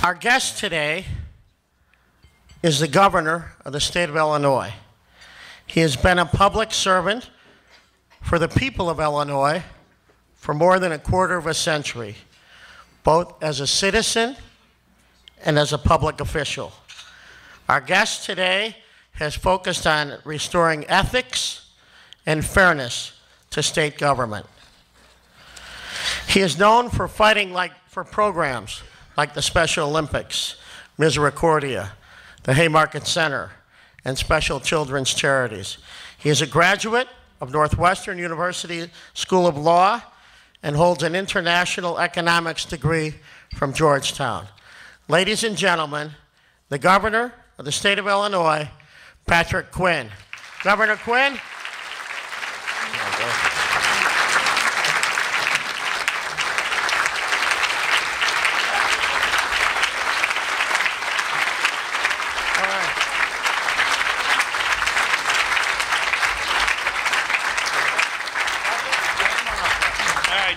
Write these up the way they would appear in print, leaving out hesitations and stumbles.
Our guest today is the governor of the state of Illinois. He has been a public servant for the people of Illinois for more than a quarter of a century, both as a citizen and as a public official. Our guest today has focused on restoring ethics and fairness to state government. He is known for fighting for programs like the Special Olympics, Misericordia, the Haymarket Center, and special children's charities. He is a graduate of Northwestern University School of Law and holds an international economics degree from Georgetown. Ladies and gentlemen, the governor of the state of Illinois, Patrick Quinn. Governor Quinn.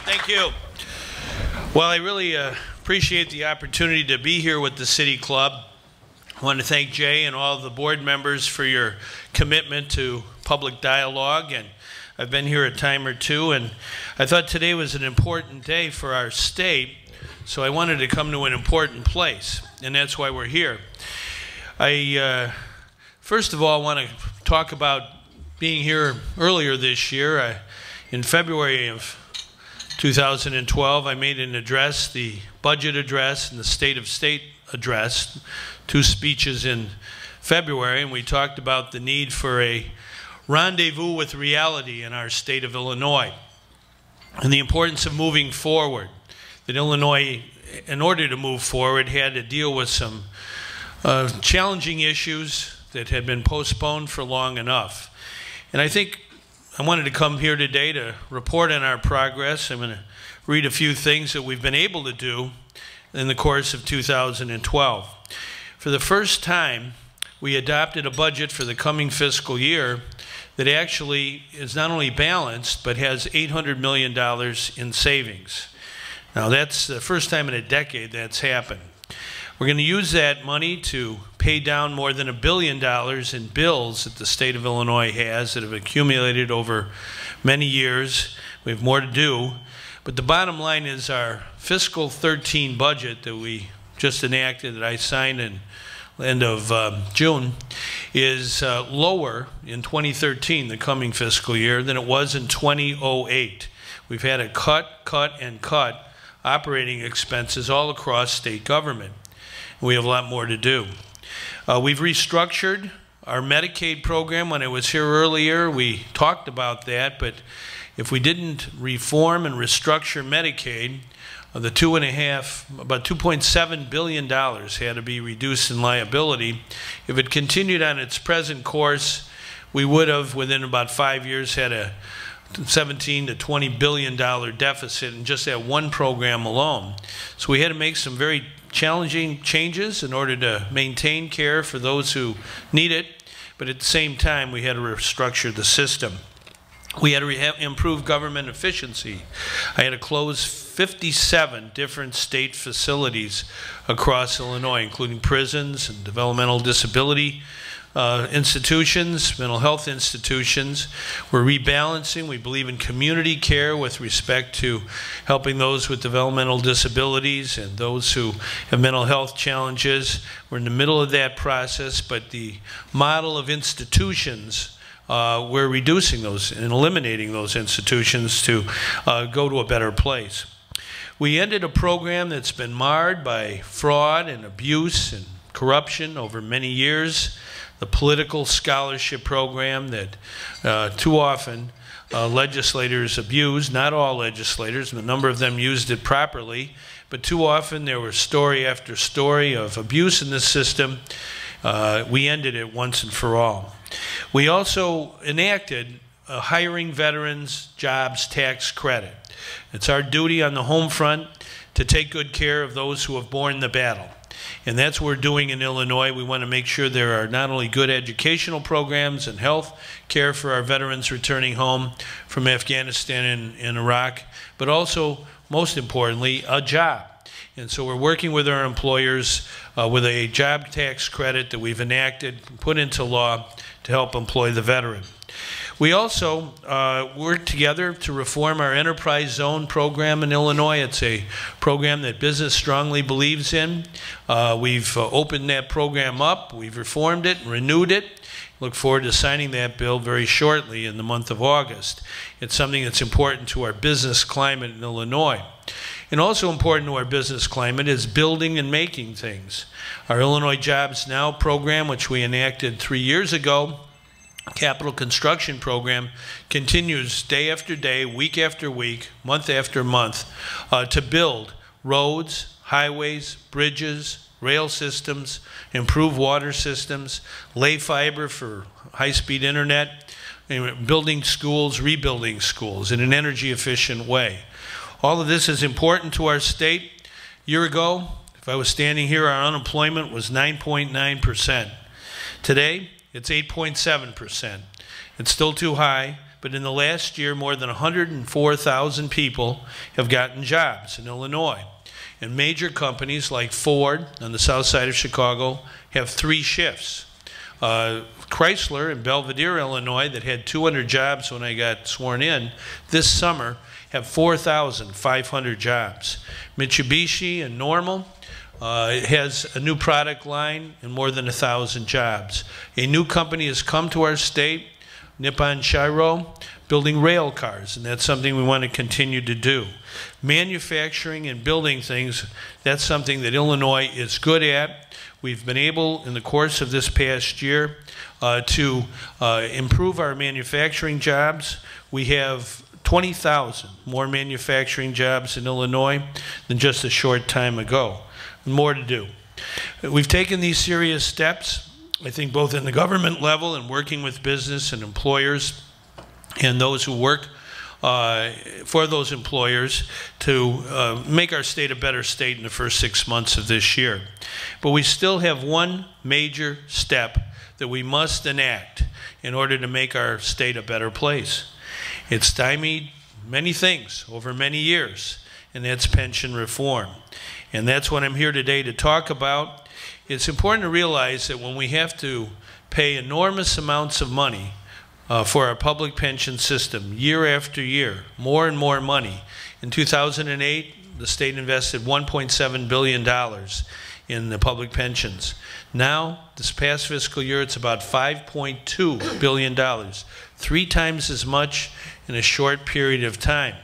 Thank you. Well, I really appreciate the opportunity to be here with the City Club. I want to thank Jay and all of the board members for your commitment to public dialogue, and I've been here a time or two, and I thought today was an important day for our state, so I wanted to come to an important place, and that's why we're here. I first of all want to talk about being here earlier this year. In February of 2012, I made an address, the budget address and the State of State address, two speeches in February, and we talked about the need for a rendezvous with reality in our state of Illinois and the importance of moving forward. That Illinois, in order to move forward, had to deal with some challenging issues that had been postponed for long enough. And I think I wanted to come here today to report on our progress. I'm going to read a few things that we've been able to do in the course of 2012. For the first time, we adopted a budget for the coming fiscal year that actually is not only balanced, but has $800 million in savings. Now, that's the first time in a decade that's happened. We're going to use that money to pay down more than $1 billion in bills that the state of Illinois has that have accumulated over many years. We have more to do. But the bottom line is our fiscal 13 budget that we just enacted, that I signed in the end of June, is lower in 2013, the coming fiscal year, than it was in 2008. We've had to cut operating expenses all across state government. We have a lot more to do. We've restructured our Medicaid program. When I was here earlier, we talked about that, but if we didn't reform and restructure Medicaid, about $2.7 billion had to be reduced in liability. If it continued on its present course, we would have, within about 5 years, had a $17 to $20 billion deficit in just that one program alone. So we had to make some very challenging changes in order to maintain care for those who need it, but at the same time we had to restructure the system. We had to improve government efficiency. I had to close 57 different state facilities across Illinois, including prisons and developmental disability institutions, mental health institutions. We're rebalancing. We believe in community care with respect to helping those with developmental disabilities and those who have mental health challenges. We're in the middle of that process, but the model of institutions, we're reducing those and eliminating those institutions to go to a better place. We ended a program that's been marred by fraud and abuse and corruption over many years. The political scholarship program that too often legislators abused, not all legislators, a number of them used it properly, but too often there was story after story of abuse in this system. We ended it once and for all. We also enacted a hiring veterans jobs tax credit. It's our duty on the home front to take good care of those who have borne the battle. And that's what we're doing in Illinois. We want to make sure there are not only good educational programs and health care for our veterans returning home from Afghanistan and Iraq, but also, most importantly, a job. And so we're working with our employers with a job tax credit that we've enacted, put into law to help employ the veteran. We also work together to reform our Enterprise Zone program in Illinois. It's a program that business strongly believes in. We've opened that program up, we've reformed it, renewed it. Look forward to signing that bill very shortly in the month of August. It's something that's important to our business climate in Illinois. And also important to our business climate is building and making things. Our Illinois Jobs Now program, which we enacted 3 years ago, capital construction program, continues day after day, week after week, month after month, to build roads, highways, bridges, rail systems, improve water systems, lay fiber for high-speed internet, building schools, rebuilding schools in an energy efficient way. All of this is important to our state. A year ago, if I was standing here, our unemployment was 9.9%. Today, it's 8.7%. It's still too high, but in the last year, more than 104,000 people have gotten jobs in Illinois. And major companies like Ford on the south side of Chicago have 3 shifts. Chrysler in Belvidere, Illinois, that had 200 jobs when I got sworn in, this summer have 4,500 jobs. Mitsubishi in Normal has a new product line and more than 1,000 jobs. A new company has come to our state, Nippon Shiro, building rail cars, and that's something we want to continue to do. Manufacturing and building things, that's something that Illinois is good at. We've been able, in the course of this past year, to improve our manufacturing jobs. We have 20,000 more manufacturing jobs in Illinois than just a short time ago. More to do. We've taken these serious steps, I think, both in the government level and working with business and employers and those who work for those employers to make our state a better state in the first 6 months of this year. But we still have one major step that we must enact in order to make our state a better place. It's stymied many things over many years, and that's pension reform. And that's what I'm here today to talk about. It's important to realize that when we have to pay enormous amounts of money for our public pension system year after year, more and more money. In 2008, the state invested $1.7 billion in the public pensions. Now, this past fiscal year, it's about $5.2 billion, 3 times as much in a short period of time.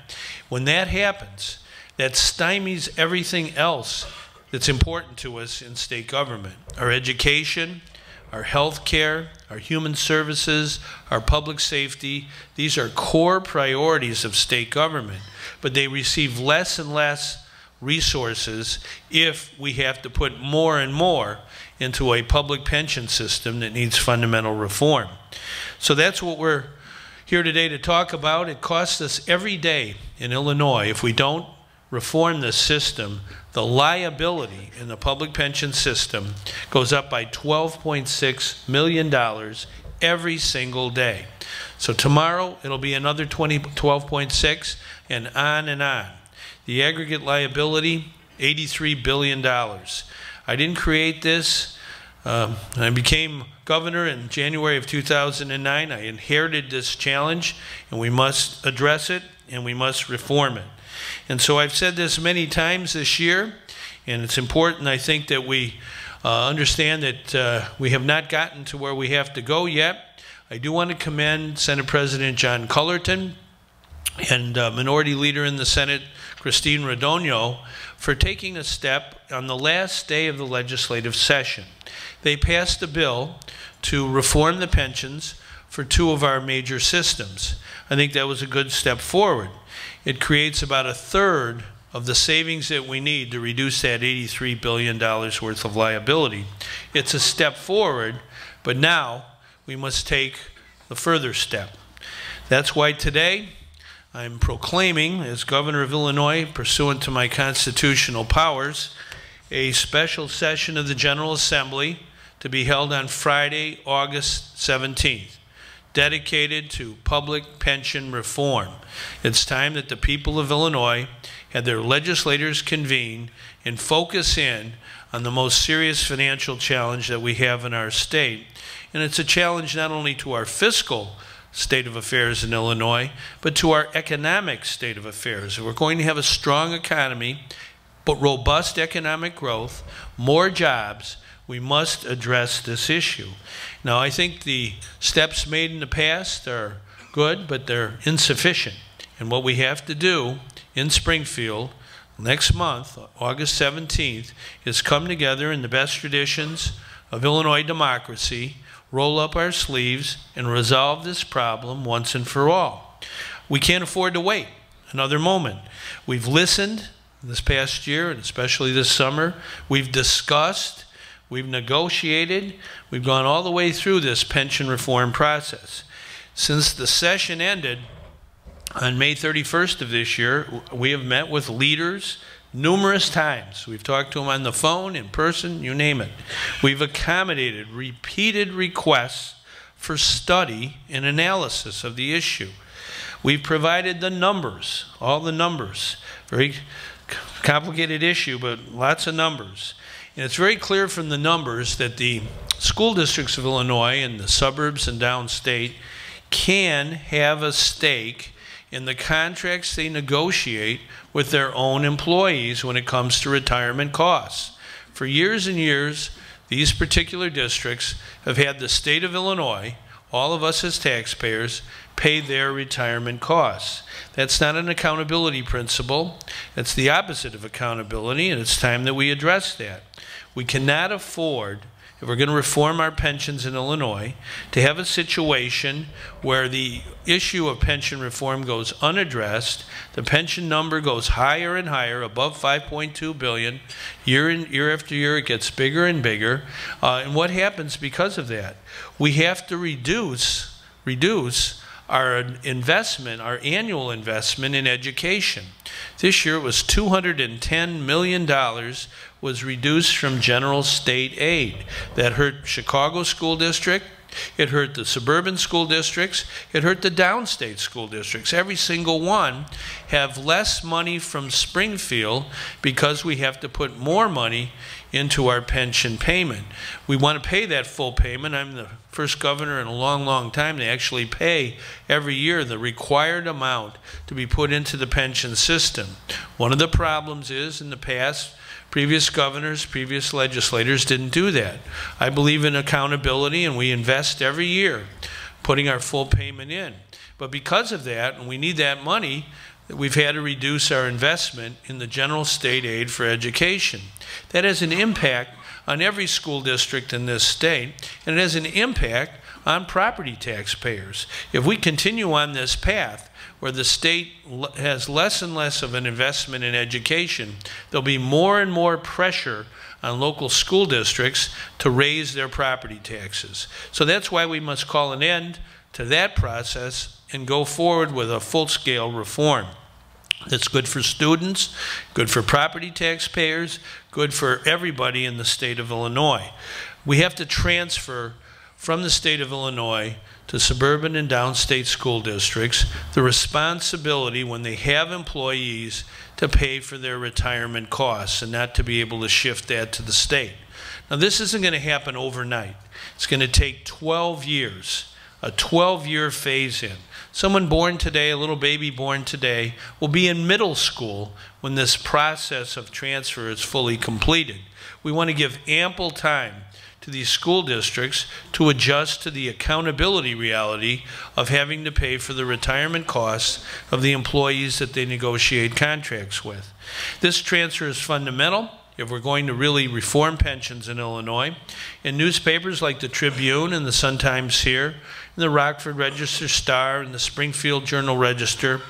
When that happens, that stymies everything else that's important to us in state government. Our education, our health care, our human services, our public safety. These are core priorities of state government, but they receive less and less resources if we have to put more and more into a public pension system that needs fundamental reform. So that's what we're here today to talk about. It costs us every day in Illinois, if we don't reform the system, the liability in the public pension system goes up by $12.6 million every single day. So tomorrow it'll be another 12.6 and on and on. The aggregate liability, $83 billion. I didn't create this. I became governor in January of 2009. I inherited this challenge, and we must address it and we must reform it. And so I've said this many times this year, and it's important, I think, that we understand that we have not gotten to where we have to go yet. I do want to commend Senate President John Cullerton and Minority Leader in the Senate, Christine Radogno, for taking a step on the last day of the legislative session. They passed a bill to reform the pensions for 2 of our major systems. I think that was a good step forward. It creates about 1/3 of the savings that we need to reduce that $83 billion worth of liability. It's a step forward, but now we must take the further step. That's why today I'm proclaiming, as Governor of Illinois, pursuant to my constitutional powers, a special session of the General Assembly to be held on Friday, August 17th. Dedicated to public pension reform. It's time that the people of Illinois had their legislators convene and focus in on the most serious financial challenge that we have in our state. And it's a challenge not only to our fiscal state of affairs in Illinois, but to our economic state of affairs. If we're going to have a strong economy, but robust economic growth, more jobs, we must address this issue. Now, I think the steps made in the past are good, but they're insufficient. And what we have to do in Springfield next month, August 17th, is come together in the best traditions of Illinois democracy, roll up our sleeves, and resolve this problem once and for all. We can't afford to wait another moment. We've listened this past year, and especially this summer. We've discussed, we've negotiated, we've gone all the way through this pension reform process. Since the session ended on May 31st of this year, we have met with leaders numerous times. We've talked to them on the phone, in person, you name it. We've accommodated repeated requests for study and analysis of the issue. We've provided the numbers, all the numbers. Very complicated issue, but lots of numbers. And it's very clear from the numbers that the school districts of Illinois and the suburbs and downstate can have a stake in the contracts they negotiate with their own employees when it comes to retirement costs. For years and years, these particular districts have had the state of Illinois, all of us as taxpayers, pay their retirement costs. That's not an accountability principle. That's the opposite of accountability, and it's time that we address that. We cannot afford, if we're going to reform our pensions in Illinois, to have a situation where the issue of pension reform goes unaddressed, the pension number goes higher and higher, above $5.2 billion, year after year it gets bigger and bigger, and what happens because of that? We have to reduce our investment, our annual investment in education. This year it was $210 million was reduced from general state aid. That hurt Chicago School District, it hurt the suburban school districts, it hurt the downstate school districts. Every single one have less money from Springfield because we have to put more money into our pension payment. We want to pay that full payment. I'm the first governor in a long, long time to actually pay every year the required amount to be put into the pension system. One of the problems is in the past, previous governors, previous legislators didn't do that. I believe in accountability, and we invest every year putting our full payment in. But because of that, and we need that money, we've had to reduce our investment in the general state aid for education. That has an impact on every school district in this state, and it has an impact on property taxpayers. If we continue on this path, where the state has less and less of an investment in education, there'll be more and more pressure on local school districts to raise their property taxes. So that's why we must call an end to that process and go forward with a full-scale reform that's good for students, good for property taxpayers, good for everybody in the state of Illinois. We have to transfer from the state of Illinois to suburban and downstate school districts the responsibility when they have employees to pay for their retirement costs and not to be able to shift that to the state. Now, this isn't going to happen overnight. It's going to take 12 years, a 12-year phase-in. Someone born today, a little baby born today, will be in middle school when this process of transfer is fully completed. We want to give ample time to these school districts to adjust to the accountability reality of having to pay for the retirement costs of the employees that they negotiate contracts with. This transfer is fundamental if we're going to really reform pensions in Illinois. And newspapers like the Tribune and the Sun-Times here, and the Rockford Register-Star and the Springfield Journal-Register,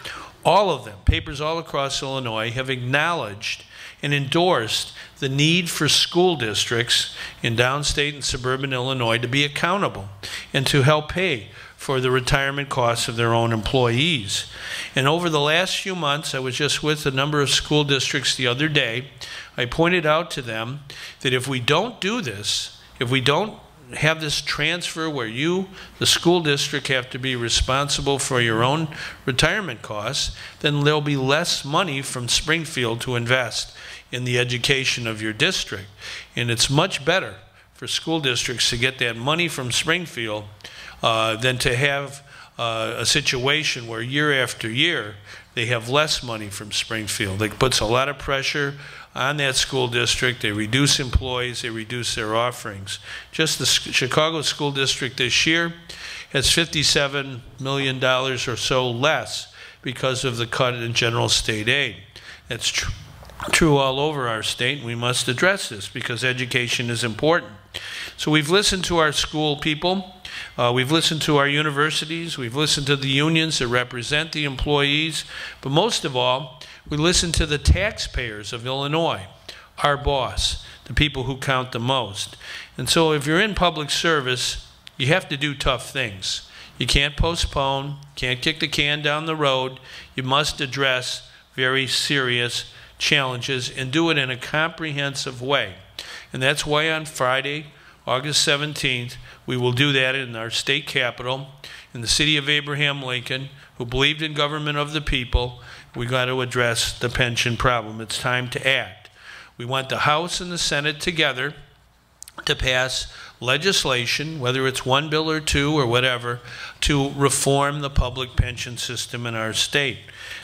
all of them, papers all across Illinois, have acknowledged and endorsed the need for school districts in downstate and suburban Illinois to be accountable and to help pay for the retirement costs of their own employees. And over the last few months, I was just with a number of school districts the other day. I pointed out to them that if we don't do this, if we don't have this transfer where you, the school district, have to be responsible for your own retirement costs, then there'll be less money from Springfield to invest in the education of your district. And it's much better for school districts to get that money from Springfield than to have a situation where year after year they have less money from Springfield. It puts a lot of pressure on that school district. They reduce employees, they reduce their offerings. Just the Chicago School District this year has $57 million or so less because of the cut in general state aid. That's true all over our state, and we must address this because education is important. So we've listened to our school people, we've listened to our universities, we've listened to the unions that represent the employees, but most of all, we listen to the taxpayers of Illinois, our boss, the people who count the most. And so if you're in public service, you have to do tough things. You can't postpone, can't kick the can down the road. You must address very serious challenges and do it in a comprehensive way. And that's why on Friday, August 17th, we will do that in our state capitol, in the city of Abraham Lincoln, who believed in government of the people. We got to address the pension problem. It's time to act. We want the House and the Senate together to pass legislation, whether it's one bill or two or whatever, to reform the public pension system in our state.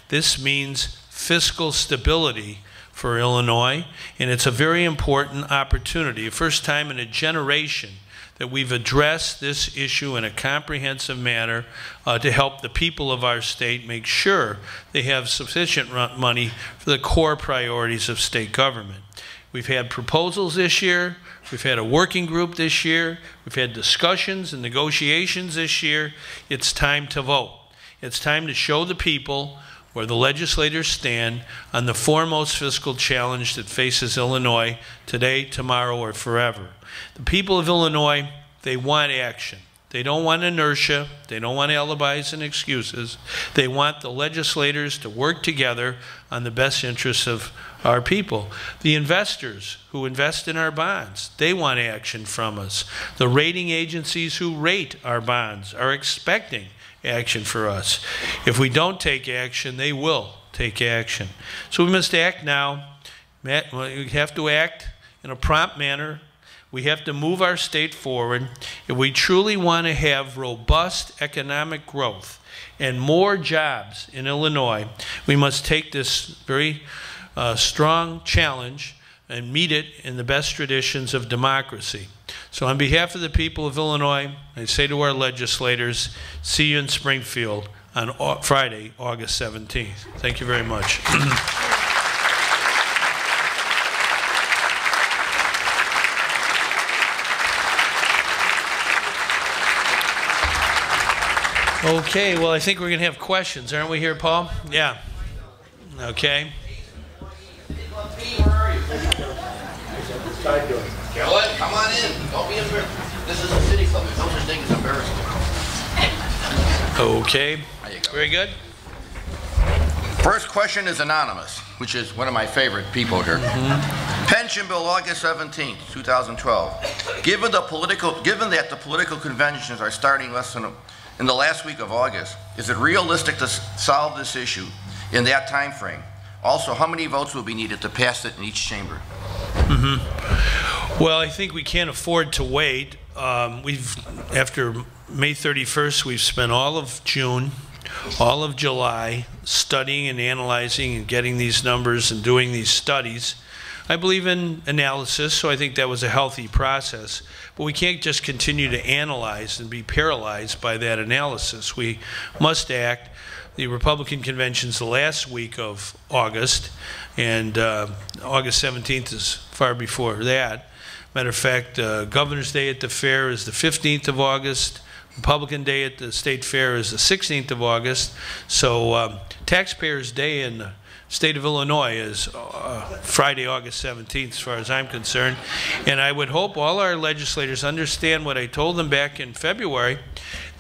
This means fiscal stability for Illinois, and it's a very important opportunity. First time in a generation that we've addressed this issue in a comprehensive manner to help the people of our state make sure they have sufficient money for the core priorities of state government. We've had proposals this year, we've had a working group this year, we've had discussions and negotiations this year. It's time to vote. It's time to show the people where the legislators stand on the foremost fiscal challenge that faces Illinois today, tomorrow, or forever. The people of Illinois, they want action. They don't want inertia. They don't want alibis and excuses. They want the legislators to work together on the best interests of our people. The investors who invest in our bonds, they want action from us. The rating agencies who rate our bonds are expecting action for us. If we don't take action, they will take action. So we must act now. We have to act in a prompt manner. We have to move our state forward. If we truly want to have robust economic growth and more jobs in Illinois, we must take this very strong challenge and meet it in the best traditions of democracy. So on behalf of the people of Illinois, I say to our legislators, see you in Springfield on Friday, August 17th. Thank you very much. Okay, well, I think we're going to have questions. Aren't we here, Paul? Yeah. Okay. Carolyn, come on in. Don't be embarrassed. This is a city club. There's no such thing as embarrassment. Okay. There you go. Very good. First question is anonymous, which is one of my favorite people here. Pension bill, August 17th, 2012. Given that the political conventions are starting in the last week of August, is it realistic to solve this issue in that time frame? Also, how many votes will be needed to pass it in each chamber? Well, I think we can't afford to wait. After May 31st, we've spent all of June, all of July studying and analyzing and getting these numbers and doing these studies. I believe in analysis, so I think that was a healthy process. But we can't just continue to analyze and be paralyzed by that analysis. We must act. The Republican convention's the last week of August, and August 17th is far before that. Matter of fact, Governor's Day at the Fair is the 15th of August. Republican Day at the State Fair is the 16th of August. So Taxpayers' Day in the state of Illinois is Friday, August 17th, as far as I'm concerned. And I would hope all our legislators understand what I told them back in February,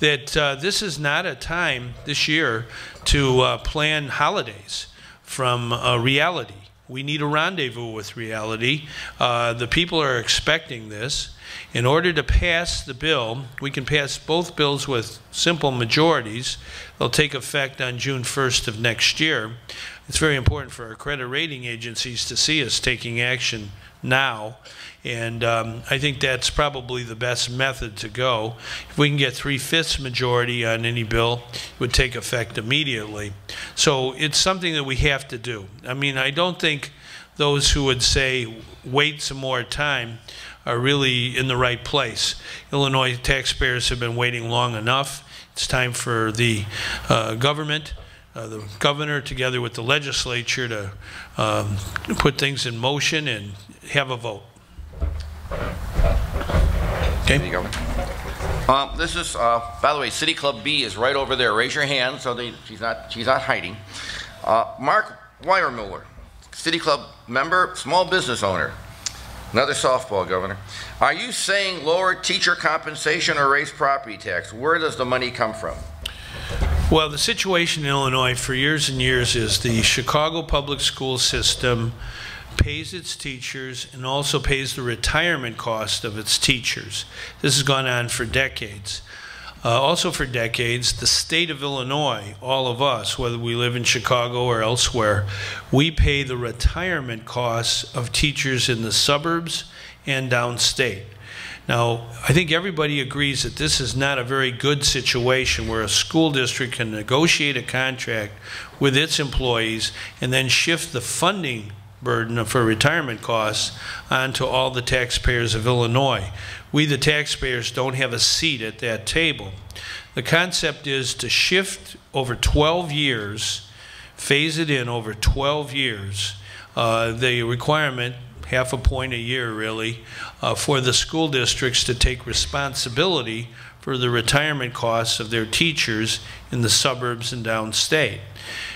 that this is not a time this year to plan holidays from reality. We need a rendezvous with reality. The people are expecting this. In order to pass the bill, we can pass both bills with simple majorities. They'll take effect on June 1st of next year. It's very important for our credit rating agencies to see us taking action now. And I think that's probably the best method to go. If we can get 3/5 majority on any bill, it would take effect immediately. So it's something that we have to do. I mean, I don't think those who would say wait some more time are really in the right place. Illinois taxpayers have been waiting long enough. It's time for the government, the governor together with the legislature to put things in motion and have a vote. Okay. There you go. This is, by the way, City Club B is right over there. Raise your hand so she's not hiding. Mark Weiermuller, City Club member, small business owner. Another softball, Governor. Are you saying lower teacher compensation or raise property tax? Where does the money come from? Well, the situation in Illinois for years and years is the Chicago public school system pays its teachers and also pays the retirement cost of its teachers. This has gone on for decades. Also for decades, the state of Illinois, all of us, whether we live in Chicago or elsewhere, we pay the retirement costs of teachers in the suburbs and downstate. Now, I think everybody agrees that this is not a very good situation where a school district can negotiate a contract with its employees and then shift the funding burden for retirement costs onto all the taxpayers of Illinois. We, the taxpayers, don't have a seat at that table. The concept is to shift over 12 years, phase it in over 12 years, the requirement, half a point a year really, for the school districts to take responsibility for the retirement costs of their teachers in the suburbs and downstate.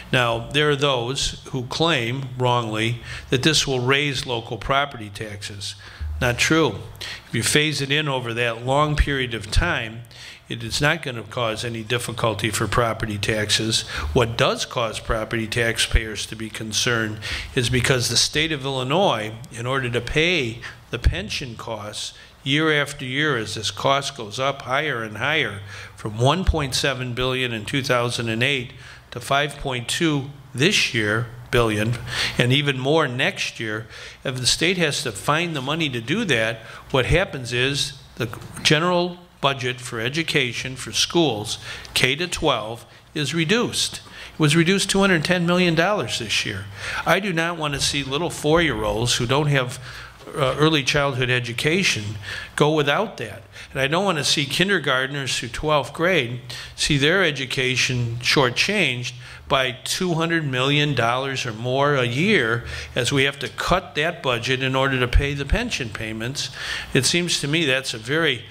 Now, there are those who claim, wrongly, that this will raise local property taxes. Not true. If you phase it in over that long period of time, it is not going to cause any difficulty for property taxes. What does cause property taxpayers to be concerned is because the state of Illinois, in order to pay the pension costs year after year as this cost goes up higher and higher, from $1.7 billion in 2008 to 5.2 this year billion, and even more next year, if the state has to find the money to do that, what happens is the general budget for education for schools, K to 12, is reduced. It was reduced $210 million this year. I do not want to see little 4-year-olds who don't have early childhood education go without that. And I don't want to see kindergartners through 12th grade see their education shortchanged by $200 million or more a year as we have to cut that budget in order to pay the pension payments. It seems to me that's a very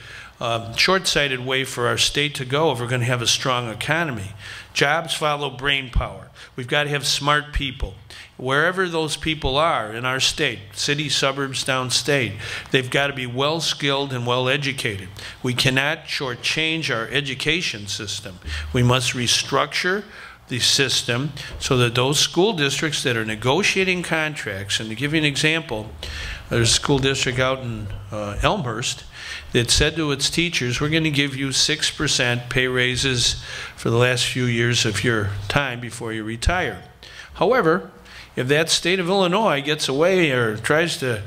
short-sighted way for our state to go if we're going to have a strong economy. Jobs follow brain power. We've got to have smart people. Wherever those people are in our state, city, suburbs, downstate, they've got to be well-skilled and well-educated. We cannot shortchange our education system. We must restructure the system so that those school districts that are negotiating contracts, and to give you an example, there's a school district out in Elmhurst that said to its teachers, we're going to give you 6% pay raises for the last few years of your time before you retire. However, if that state of Illinois gets away or tries to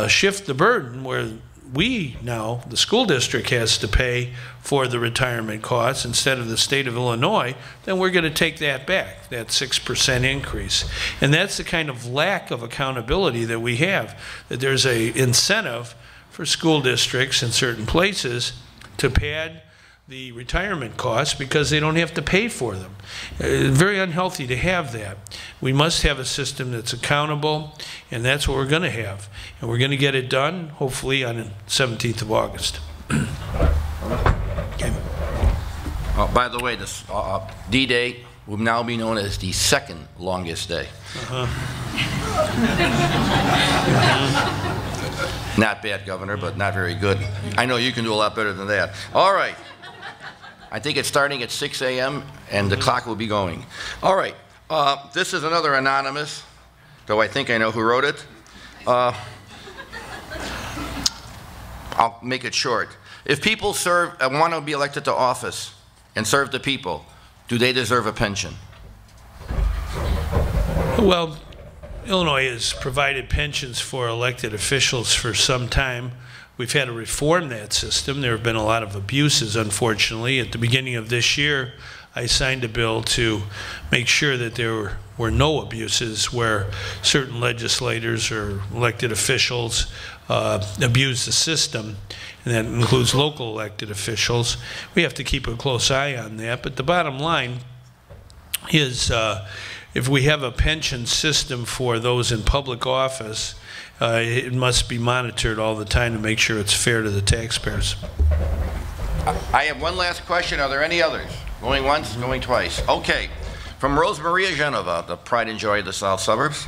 shift the burden where we now, the school district, has to pay for the retirement costs instead of the state of Illinois, then we're going to take that back, that 6% increase. And that's the kind of lack of accountability that we have, that there's an incentive for school districts in certain places to pad the retirement costs because they don't have to pay for them. Very unhealthy to have that. We must have a system that's accountable, and that's what we're going to have. And we're going to get it done, hopefully, on the 17th of August. Okay. By the way, this D-Day will now be known as the second longest day. Not bad, Governor, but not very good. I know you can do a lot better than that. All right. I think it's starting at 6 a.m. and the clock will be going. All right. This is another anonymous. though I think I know who wrote it. I'll make it short. If people want to be elected to office and serve the people, do they deserve a pension? Well, Illinois has provided pensions for elected officials for some time. We've had to reform that system. There have been a lot of abuses, unfortunately. At the beginning of this year, I signed a bill to make sure that there were no abuses where certain legislators or elected officials abuse the system, and that includes local elected officials. We have to keep a close eye on that. But the bottom line is if we have a pension system for those in public office, it must be monitored all the time to make sure it's fair to the taxpayers. I have one last question. Are there any others? Going once, going twice. Okay. From Rose Maria Genova, the pride and joy of the South Suburbs.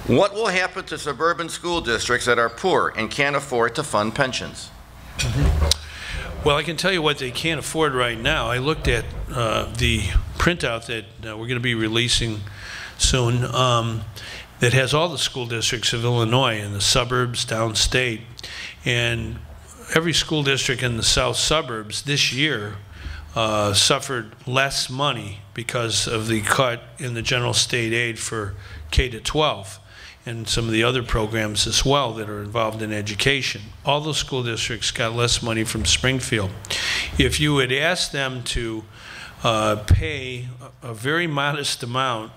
What will happen to suburban school districts that are poor and can't afford to fund pensions? Well, I can tell you what they can't afford right now. I looked at the printout that we're going to be releasing soon that has all the school districts of Illinois in the suburbs, downstate. And every school district in the south suburbs this year suffered less money because of the cut in the general state aid for K-12 and some of the other programs as well that are involved in education. All those school districts got less money from Springfield. If you had asked them to pay a very modest amount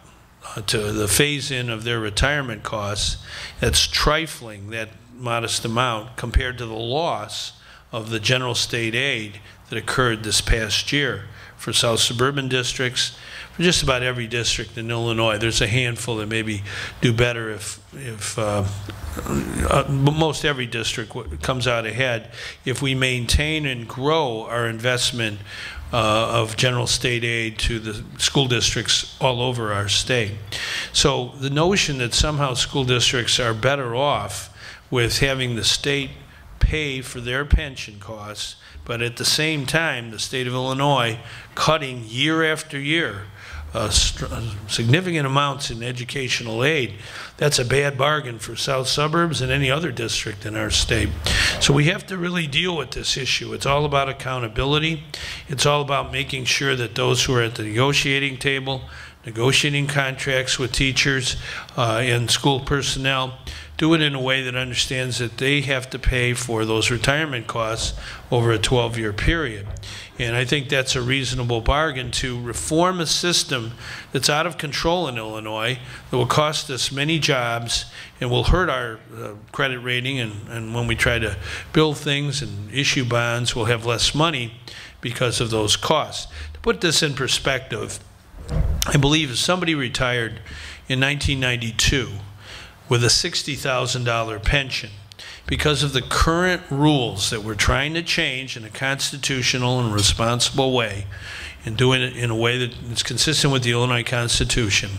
to the phase-in of their retirement costs, that's trifling, that modest amount, compared to the loss of the general state aid that occurred this past year for south suburban districts, for just about every district in Illinois. There's a handful that maybe do better if most every district comes out ahead if we maintain and grow our investment of general state aid to the school districts all over our state. So the notion that somehow school districts are better off with having the state pay for their pension costs, but at the same time the state of Illinois cutting year after year significant amounts in educational aid, that's a bad bargain for south suburbs and any other district in our state. So we have to really deal with this issue. It's all about accountability. It's all about making sure that those who are at the negotiating table, negotiating contracts with teachers and school personnel, do it in a way that understands that they have to pay for those retirement costs over a 12-year period. And I think that's a reasonable bargain to reform a system that's out of control in Illinois, that will cost us many jobs and will hurt our credit rating, and when we try to build things and issue bonds, we'll have less money because of those costs. To put this in perspective, I believe if somebody retired in 1992 with a $60,000 pension, because of the current rules that we're trying to change in a constitutional and responsible way, and doing it in a way that is consistent with the Illinois Constitution,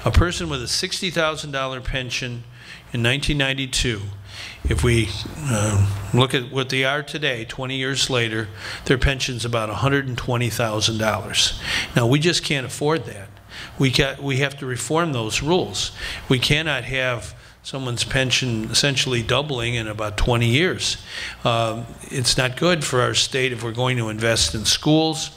a person with a $60,000 pension in 1992, if we look at what they are today, 20 years later, their pension's about $120,000. Now, we just can't afford that. We have to reform those rules. We cannot have someone's pension essentially doubling in about 20 years. It's not good for our state if we're going to invest in schools,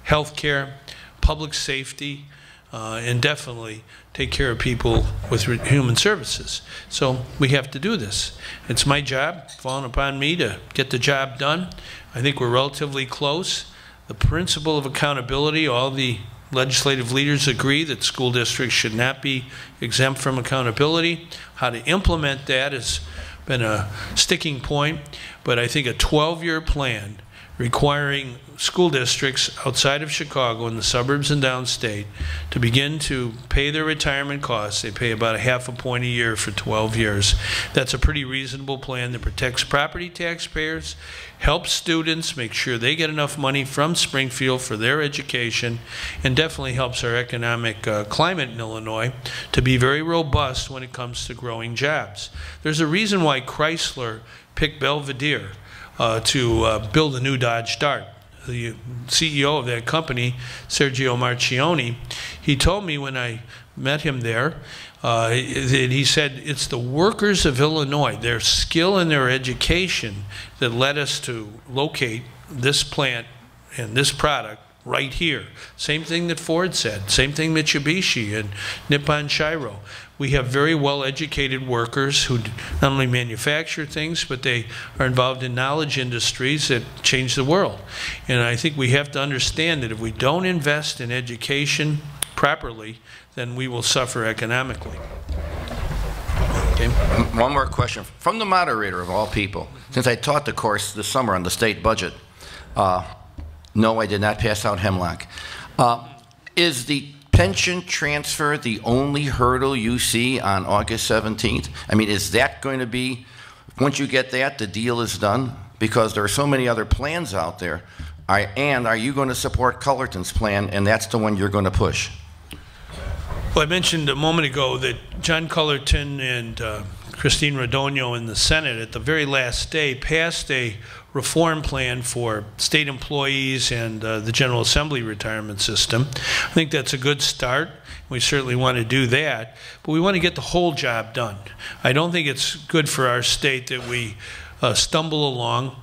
health care, public safety, and definitely take care of people with human services. So we have to do this. It's my job, falling upon me to get the job done. I think we're relatively close. The principle of accountability, all the legislative leaders agree that school districts should not be exempt from accountability. How to implement that has been a sticking point, but I think a 12-year plan requiring school districts outside of Chicago in the suburbs and downstate to begin to pay their retirement costs. They pay about ½ a point a year for 12 years. That's a pretty reasonable plan that protects property taxpayers, helps students make sure they get enough money from Springfield for their education, and definitely helps our economic climate in Illinois to be very robust when it comes to growing jobs. There's a reason why Chrysler picked Belvedere to build a new Dodge Dart. The CEO of that company, Sergio Marchioni, he told me when I met him there, He said it's the workers of Illinois, their skill and their education, that led us to locate this plant and this product right here. Same thing that Ford said, same thing Mitsubishi and Nippon Shiro. We have very well-educated workers who not only manufacture things, but they are involved in knowledge industries that change the world. And I think we have to understand that if we don't invest in education properly, then we will suffer economically. Okay. One more question from the moderator of all people. Since I taught the course this summer on the state budget, no, I did not pass out hemlock. Is the pension transfer the only hurdle you see on August 17th? I mean, is that going to be, once you get that, the deal is done? Because there are so many other plans out there. And are you going to support Cullerton's plan, and that's the one you're going to push? Well, I mentioned a moment ago that John Cullerton and Christine Radogno in the Senate at the very last day passed a reform plan for state employees and the General Assembly retirement system. I think that's a good start. We certainly want to do that, but we want to get the whole job done. I don't think it's good for our state that we stumble along.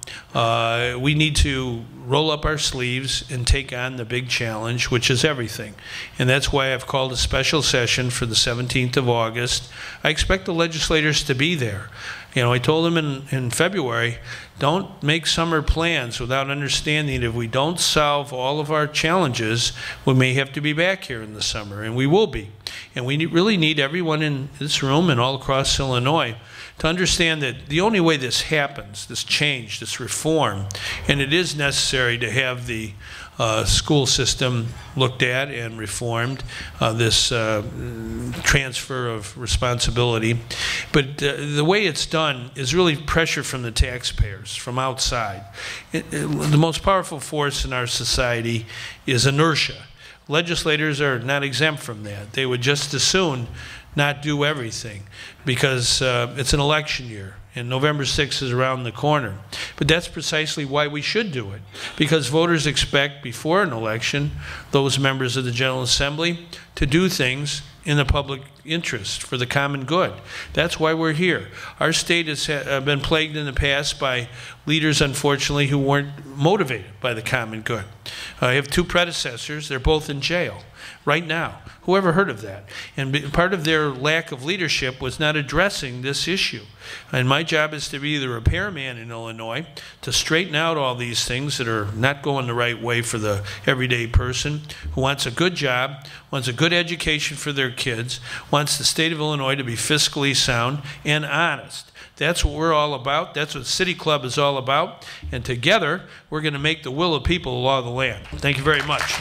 We need to roll up our sleeves and take on the big challenge, which is everything. And that's why I've called a special session for the 17th of August. I expect the legislators to be there. You know, I told them in February, don't make summer plans without understanding that if we don't solve all of our challenges, we may have to be back here in the summer, and we will be. And we really need everyone in this room and all across Illinois to understand that the only way this happens, this change, this reform, and it is necessary to have the school system looked at and reformed, this transfer of responsibility. But the way it's done is really pressure from the taxpayers, from outside. The most powerful force in our society is inertia. Legislators are not exempt from that. They would just as soon not do everything because it's an election year and November 6th is around the corner. But that's precisely why we should do it, because voters expect before an election those members of the General Assembly to do things in the public interest for the common good. That's why we're here. Our state has been plagued in the past by leaders, unfortunately, who weren't motivated by the common good. I have two predecessors. They're both in jail right now. Who ever heard of that? And part of their lack of leadership was not addressing this issue. And my job is to be the repairman in Illinois, to straighten out all these things that are not going the right way for the everyday person who wants a good job, wants a good education for their kids, wants the state of Illinois to be fiscally sound and honest. That's what we're all about. That's what City Club is all about. And together, we're going to make the will of people the law of the land. Thank you very much.